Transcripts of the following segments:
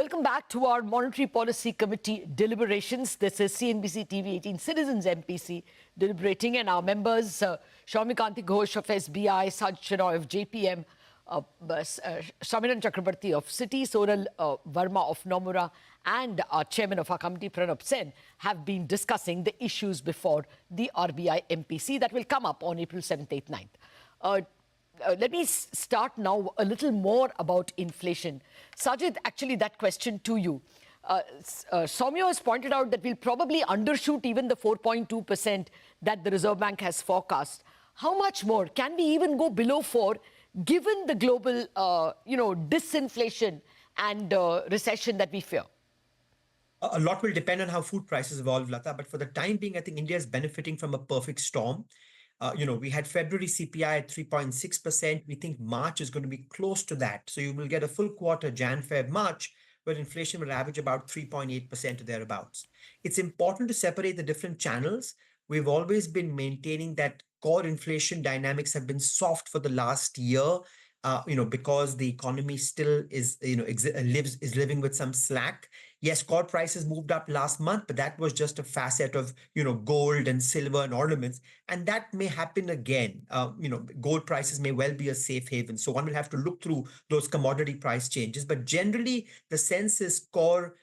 Welcome back to our Monetary Policy Committee deliberations. This is CNBC-TV18 Citizens MPC deliberating, and our members, Soumya Ghosh of SBI, Sajjid Chinoy of JPM, Samiran Chakraborty of Citi, Sonal Varma of Nomura, and our chairman of our committee, Pronab Sen, have been discussing the issues before the RBI MPC that will come up on April 7th, 8th, 9th. Let me start now a little more about inflation. Sajjid, actually that question to you. Soumya has pointed out that we'll probably undershoot even the 4.2% that the Reserve Bank has forecast. How much more? Can we even go below 4 given the global, disinflation and recession that we fear? A lot will depend on how food prices evolve, Latha. But for the time being, I think India is benefiting from a perfect storm. We had February CPI at 3.6%. We think March is going to be close to that. So you will get a full quarter, Jan, Feb, March, where inflation will average about 3.8% or thereabouts. It's important to separate the different channels. We've always been maintaining that core inflation dynamics have been soft for the last year, because the economy still is, living with some slack. Yes, core prices moved up last month, but that was just a facet of, gold and silver and ornaments. And that may happen again. Gold prices may well be a safe haven. So one will have to look through those commodity price changes. But generally, the sense is core,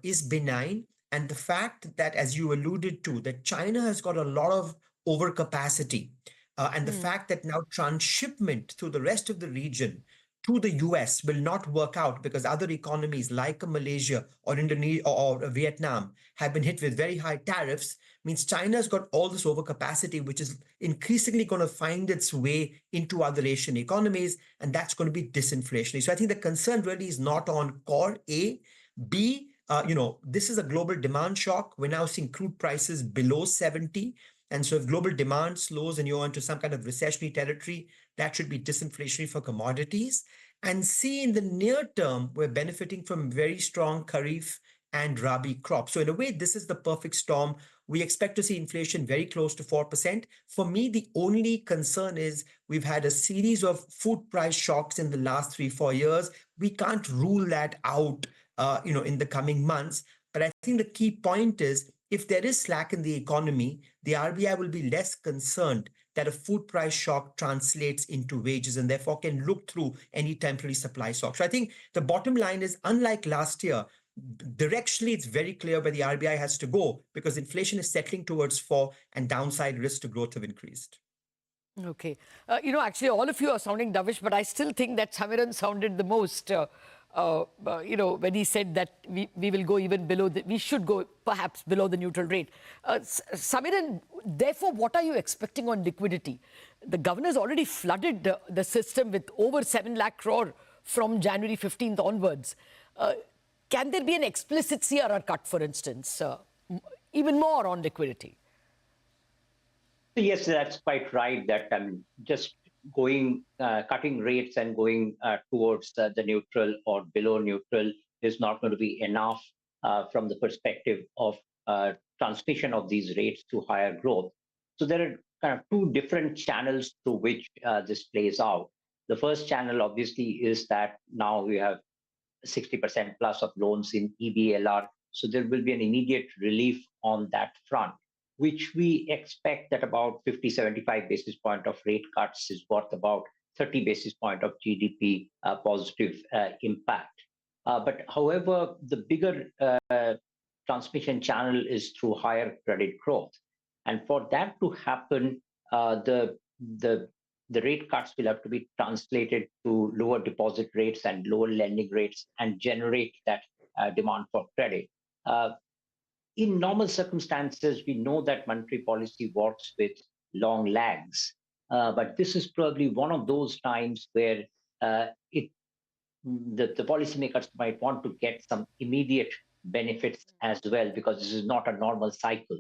is benign. And the fact that, as you alluded to, that China has got a lot of overcapacity. And the fact that now transshipment through the rest of the region to the US will not work out because other economies like Malaysia or Indonesia or Vietnam have been hit with very high tariffs, means China's got all this overcapacity, which is increasingly going to find its way into other Asian economies, and that's going to be disinflationary. So I think the concern really is not on core A. B, this is a global demand shock. We're now seeing crude prices below 70. And so if global demand slows and you're into some kind of recessionary territory, that should be disinflationary for commodities. And C, in the near term, we're benefiting from very strong Kharif and Rabi crops. So in a way, this is the perfect storm. We expect to see inflation very close to 4%. For me, the only concern is we've had a series of food price shocks in the last 3-4 years. We can't rule that out, in the coming months. But I think the key point is, if there is slack in the economy, the RBI will be less concerned that a food price shock translates into wages and therefore can look through any temporary supply shock. So I think the bottom line is, unlike last year, directionally, it's very clear where the RBI has to go because inflation is settling towards 4 and downside risks to growth have increased. Okay. Actually, all of you are sounding dovish, but I still think that Samiran sounded the most... when he said that we will go even below, we should go perhaps below the neutral rate. Samiran, therefore, what are you expecting on liquidity? The governor's already flooded the system with over 7 lakh crore from January 15th onwards. Can there be an explicit CRR cut, for instance, even more on liquidity? Yes, that's quite right. That just going cutting rates and going towards the neutral or below neutral is not going to be enough from the perspective of transmission of these rates to higher growth. So there are kind of 2 different channels through which this plays out. The first channel, obviously, is that now we have 60% plus of loans in EBLR. So there will be an immediate relief on that front, which we expect that about 50-75 basis point of rate cuts is worth about 30 basis point of GDP positive impact. But however, the bigger transmission channel is through higher credit growth. And for that to happen, the rate cuts will have to be translated to lower deposit rates and lower lending rates and generate that demand for credit. In normal circumstances, we know that monetary policy works with long lags, but this is probably one of those times where the policymakers might want to get some immediate benefits as well, because this is not a normal cycle.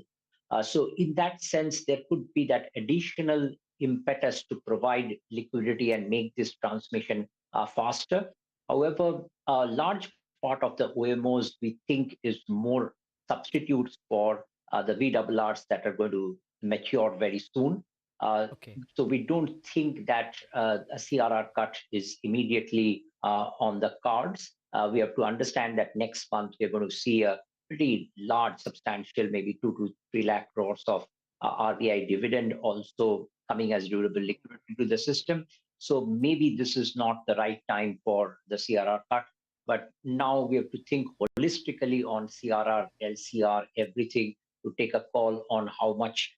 So in that sense, there could be that additional impetus to provide liquidity and make this transmission faster. However, a large part of the OMOs we think is more substitutes for the VRRs that are going to mature very soon. So we don't think that a CRR cut is immediately on the cards. we have to understand that next month we're going to see a pretty large, substantial, maybe 2 to 3 lakh crores of RBI dividend also coming as durable liquidity into the system. So maybe this is not the right time for the CRR cut. But now we have to think holistically on CRR, LCR, everything to take a call on how much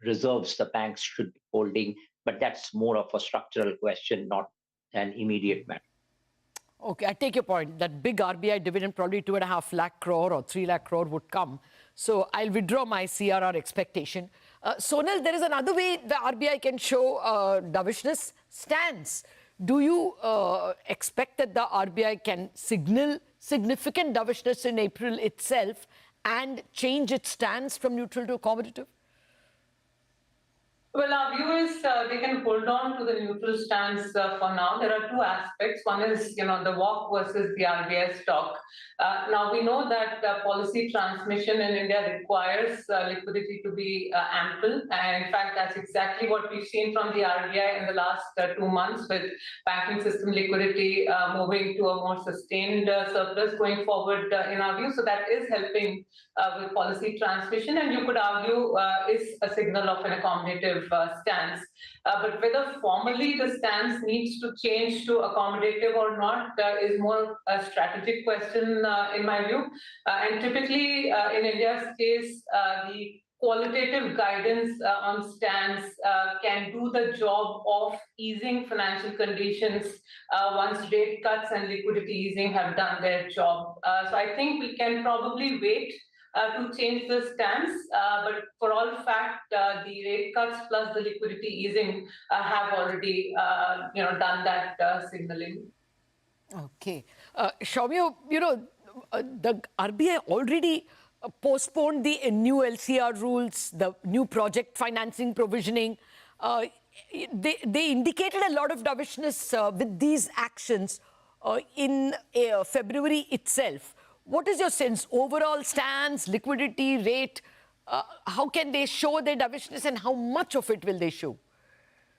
reserves the banks should be holding. But that's more of a structural question, not an immediate matter. Okay, I take your point. That big RBI dividend, probably 2.5 lakh crore or 3 lakh crore would come. So I'll withdraw my CRR expectation. Sonal, there is another way the RBI can show dovishness: stance. Do you expect that the RBI can signal significant dovishness in April itself and change its stance from neutral to accommodative? Well, our view is they can hold on to the neutral stance for now. There are two aspects. One is, the walk versus the RBI stock. Now, we know that policy transmission in India requires liquidity to be ample. And in fact, that's exactly what we've seen from the RBI in the last 2 months, with banking system liquidity moving to a more sustained surplus going forward in our view. So that is helping with policy transmission, and you could argue is a signal of an accommodative stance. But whether formally the stance needs to change to accommodative or not is more a strategic question in my view. And typically in India's case, the qualitative guidance on stance can do the job of easing financial conditions once rate cuts and liquidity easing have done their job. So I think we can probably wait to change the stance, but for all fact, the rate cuts plus the liquidity easing have already, done that signaling. Okay, Soumya, the RBI already postponed the new LCR rules, the new project financing provisioning. They indicated a lot of dovishness with these actions in February itself. What is your sense? Overall stance, liquidity, rate, how can they show their dovishness and how much of it will they show?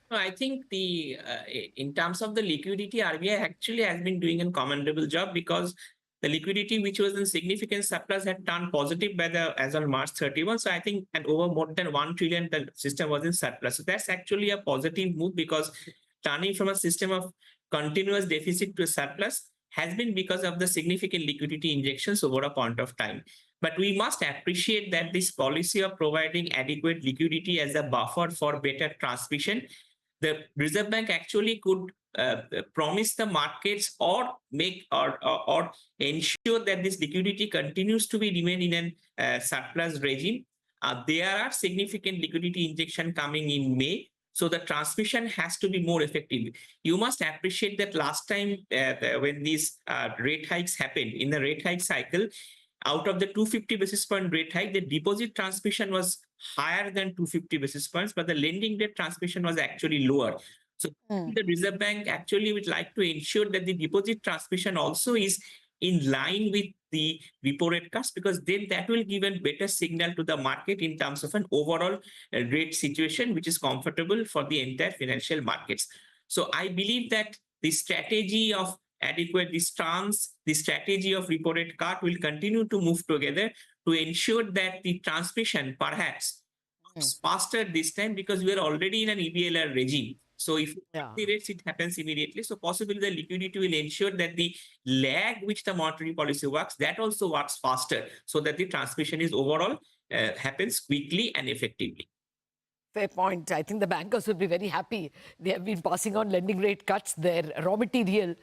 No, I think in terms of the liquidity, RBI actually has been doing a commendable job, because the liquidity, which was in significant surplus, had turned positive as on March 31. So I think, and over more than 1 trillion, the system was in surplus. So that's actually a positive move, because turning from a system of continuous deficit to surplus has been because of the significant liquidity injections over a point of time. But we must appreciate that this policy of providing adequate liquidity as a buffer for better transmission, the Reserve Bank actually could promise the markets or make or ensure that this liquidity continues to remain in a surplus regime. There are significant liquidity injection coming in May. So the transmission has to be more effective. You must appreciate that last time when these rate hikes happened, in the rate hike cycle, out of the 250 basis point rate hike, the deposit transmission was higher than 250 basis points, but the lending rate transmission was actually lower. So the Reserve Bank actually would like to ensure that the deposit transmission also is in line with the repo rate cuts, because then that will give a better signal to the market in terms of an overall rate situation, which is comfortable for the entire financial markets. So I believe that the strategy of adequate stance, the strategy of repo rate cut will continue to move together to ensure that the transmission perhaps is faster this time, because we are already in an EBLR regime. So if the rates, it happens immediately. So possibly the liquidity will ensure that the lag which the monetary policy works, that also works faster, so that the transmission is overall happens quickly and effectively. Fair point. I think the bankers will be very happy. They have been passing on lending rate cuts. Their raw material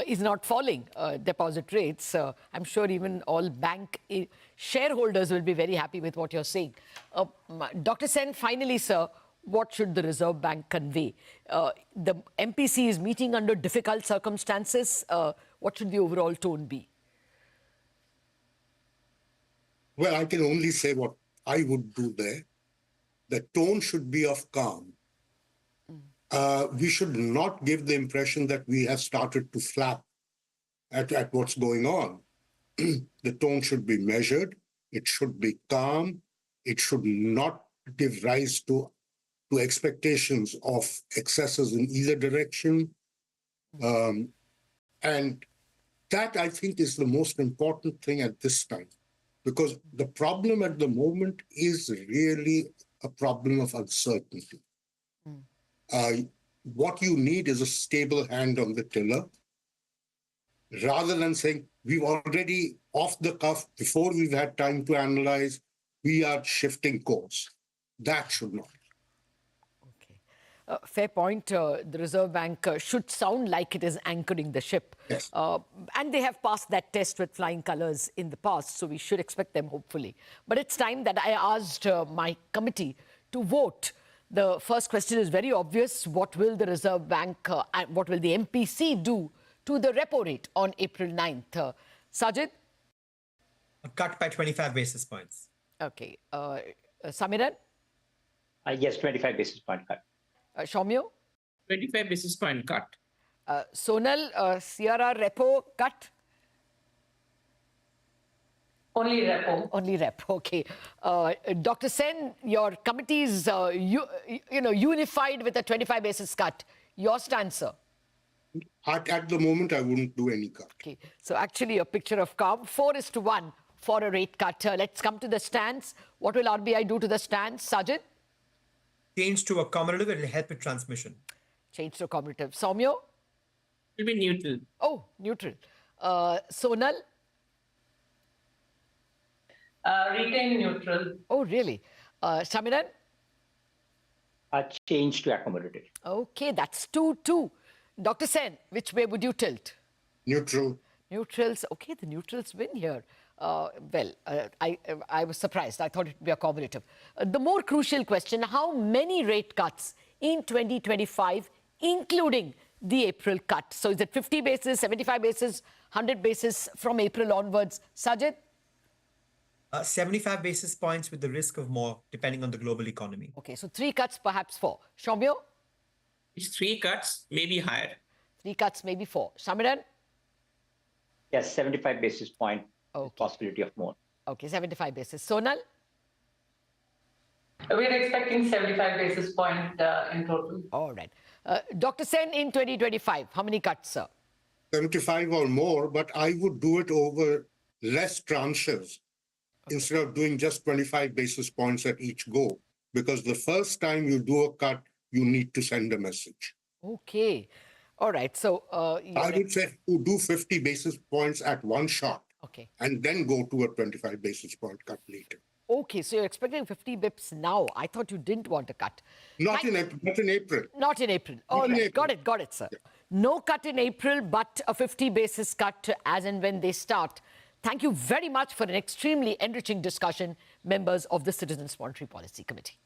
is not falling, deposit rates. I'm sure even all bank shareholders will be very happy with what you're saying. Dr. Sen, finally, sir, what should the Reserve Bank convey? The MPC is meeting under difficult circumstances. What should the overall tone be? Well, I can only say what I would do there. The tone should be of calm. We should not give the impression that we have started to flap at what's going on. The tone should be measured. It should be calm. It should not give rise to expectations of excesses in either direction. And That, I think, is the most important thing at this time, because the problem at the moment is really a problem of uncertainty. What you need is a stable hand on the tiller, rather than saying, we've already off the cuff, before we've had time to analyze, we are shifting course. That should not. Fair point. The Reserve Bank should sound like it is anchoring the ship. Yes. And they have passed that test with flying colours in the past, so we should expect them, hopefully. But it's time that I asked my committee to vote. The first question is very obvious. What will the Reserve Bank and what will the MPC do to the repo rate on April 9th? Sajjid? A cut by 25 basis points. Okay. Samiran? Yes, 25 basis point cut. Soumya? 25 basis point cut. Sonal, CRR repo cut? Only repo. Only repo, okay. Dr. Sen, your committee is unified with a 25 basis cut. Your stance, sir? At the moment, I wouldn't do any cut. Okay, so actually a picture of calm. 4:1 for a rate cut. Let's come to the stance. What will RBI do to the stance, Sajjid? Change to accommodative, it will help with transmission. Change to accommodative. Soumya? It will be neutral. Oh, neutral. Sonal? Retain neutral. Oh, really? Samiran? A change to accommodative. Okay, that's 2-2. Dr. Sen, which way would you tilt? Neutral. Neutrals. Okay, the neutrals win here. I was surprised. I thought it would be accommodative. The more crucial question, how many rate cuts in 2025, including the April cut? So is it 50 basis, 75 basis, 100 basis from April onwards? Sajjid? 75 basis points with the risk of more, depending on the global economy. Okay, so 3 cuts, perhaps 4. Soumya? It's 3 cuts, maybe higher. 3 cuts, maybe 4. Samiran? Yes, 75 basis point. Okay. Possibility of more. Okay, 75 basis. Sonal? We're expecting 75 basis point in total. All right. Dr. Sen, in 2025, how many cuts, sir? 75 or more, but I would do it over less tranches instead of doing just 25 basis points at each go. Because the first time you do a cut, you need to send a message. Okay. All right. So I would say you do 50 basis points at one shot. Okay. And then go to a 25 basis point cut later. Okay, so you're expecting 50 bips now. I thought you didn't want a cut. Not in April. Not in April. All right. Got it, sir. Yeah. No cut in April, but a 50 basis cut as and when they start. Thank you very much for an extremely enriching discussion, members of the Citizens Monetary Policy Committee.